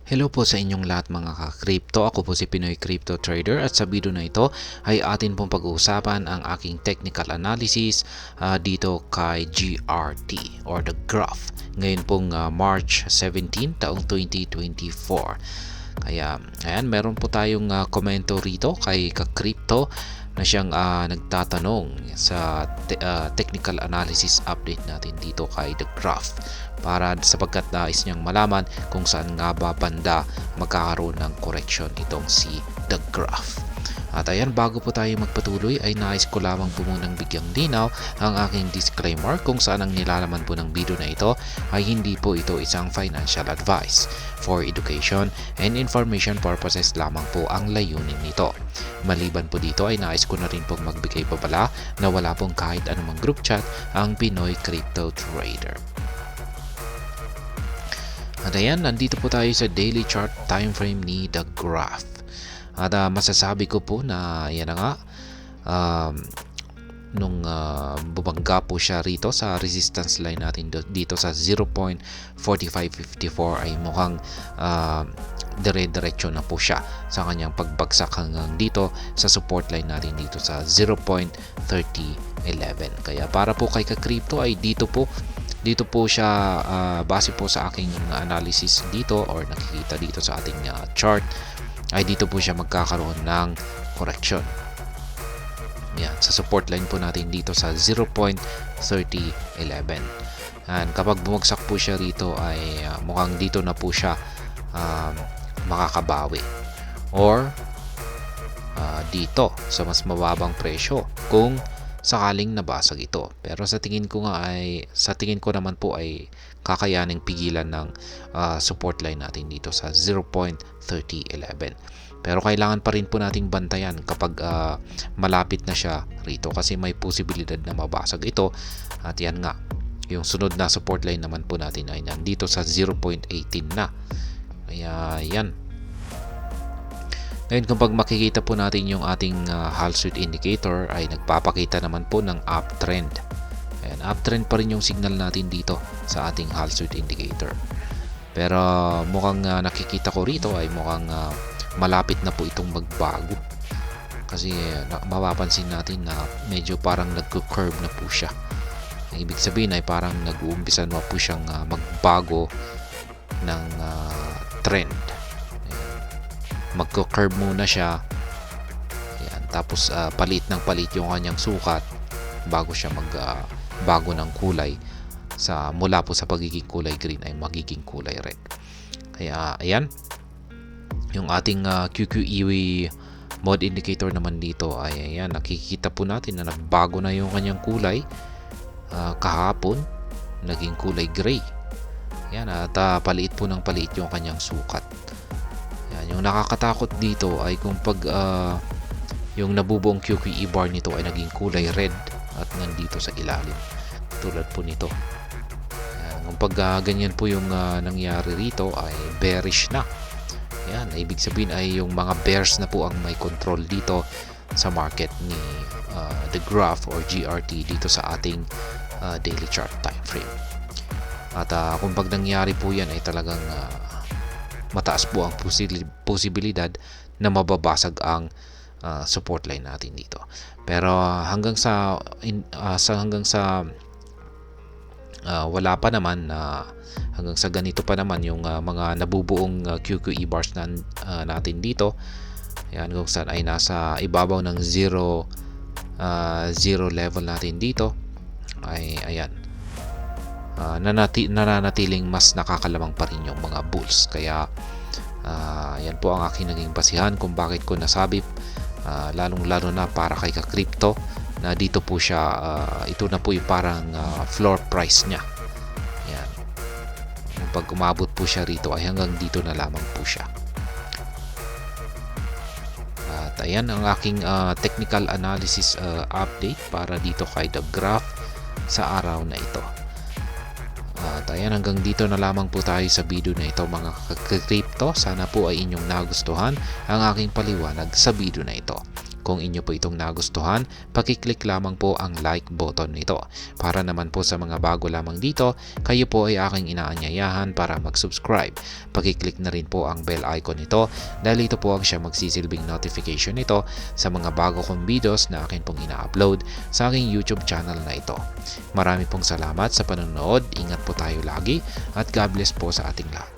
Hello po sa inyong lahat mga ka-crypto. Ako po si Pinoy Crypto Trader at sa video na ito ay atin pong pag-uusapan ang aking technical analysis dito kay GRT or the graph. Ngayon pong March 17 taong 2024. Kaya ayan, meron po tayong komento rito kay ka-crypto na siyang nagtatanong sa technical analysis update natin dito kay The Graph para sapagkat nais niyang malaman kung saan nga ba banda magkakaroon ng correction itong si The Graph. At ayan, bago po tayo magpatuloy ay nais ko lamang po munang bigyang linaw ang aking disclaimer kung saan ang nilalaman po ng video na ito ay hindi po ito isang financial advice. For education and information purposes lamang po ang layunin nito. Maliban po dito ay nais ko na rin pong magbigay babala na wala pong kahit anumang group chat ang Pinoy Crypto Trader. At ayan, nandito po tayo sa daily chart time frame ni The Graph. At masasabi ko po na yan na nga, nung bumangga po siya rito sa resistance line natin dito sa 0.4554 ay mukhang dire-diretso na po siya sa kanyang pagbagsak hanggang dito sa support line natin dito sa 0.3011. Kaya para po kay ka-crypto ay dito po siya base po sa aking analysis dito or nakikita dito sa ating chart ay dito po siya magkakaroon ng correction. Yan, sa support line po natin dito sa 0.3011. And kapag bumagsak po siya rito ay mukhang dito na po siya makakabawi. Or dito sa mas mababang presyo kung sakaling nabasag ito. Pero sa tingin ko naman po ay kakayaning pigilan ng support line natin dito sa 0.3011. Pero kailangan pa rin po nating bantayan kapag malapit na siya rito kasi may posibilidad na mabasag ito. At yan nga, yung sunod na support line naman po natin ay nandito sa 0.18 na. Kaya yan. Ngayon kapag makikita po natin yung ating Hall Street indicator ay nagpapakita naman po ng uptrend. Ayan, uptrend pa rin yung signal natin dito sa ating Hall Street indicator. Pero mukhang nakikita ko rito ay mukhang malapit na po itong magbago. Kasi mapapansin natin na medyo parang nagko-curve na po siya. Ang ibig sabihin ay parang nag-uumpisa na po siyang magbago ng trend. Magko-curve muna siya. Ayan, tapos palit ng palit yung kanyang sukat bago siya magbago ng kulay mula po sa pagiging kulay green ay magiging kulay red. Kaya ayan, yung ating QQE mode indicator naman dito ay ayan, nakikita po natin na nagbago na yung kanyang kulay kahapon, naging kulay gray. Ayan, at paliit po ng paliit yung kanyang sukat. Yung nakakatakot dito ay kung pag yung nabubuong QQE bar nito ay naging kulay red at nandito sa ilalim tulad po nito. Kung pag ganyan po yung nangyari rito ay bearish na. Yan, ibig sabihin ay yung mga bears na po ang may control dito sa market ni The Graph or GRT dito sa ating daily chart time frame. At kung pag nangyari po yan ay talagang mataas po ang posibilidad na mababasag ang support line natin dito. Pero hanggang sa wala pa naman hanggang sa ganito pa naman yung mga nabubuong QQE bars natin dito. Yan, kung saan ay nasa ibabaw ng zero level natin dito ay ayan, nananatiling mas nakakalamang pa rin yung mga bulls. Kaya yan po ang aking naging basihan kung bakit ko nasabi lalong-lalo na para kay ka-crypto na dito po siya, ito na po yung parang floor price niya. Yan. Pag umabot po siya rito ay hanggang dito na lamang po siya. At ayan ang aking technical analysis update para dito kay The Graph sa araw na ito. At ayan, hanggang dito na lamang po tayo sa video na ito mga ka-crypto. Sana po ay inyong nagustuhan ang aking paliwanag sa video na ito. Kung inyo po itong nagustuhan, pakiclick lamang po ang like button nito. Para naman po sa mga bago lamang dito, kayo po ay aking inaanyayahan para mag-subscribe. Pakiclick na rin po ang bell icon nito dahil ito po ang siya magsisilbing notification nito sa mga bago kong videos na akin pong ina-upload sa aking YouTube channel na ito. Marami pong salamat sa panonood, ingat po tayo lagi at God bless po sa ating lahat.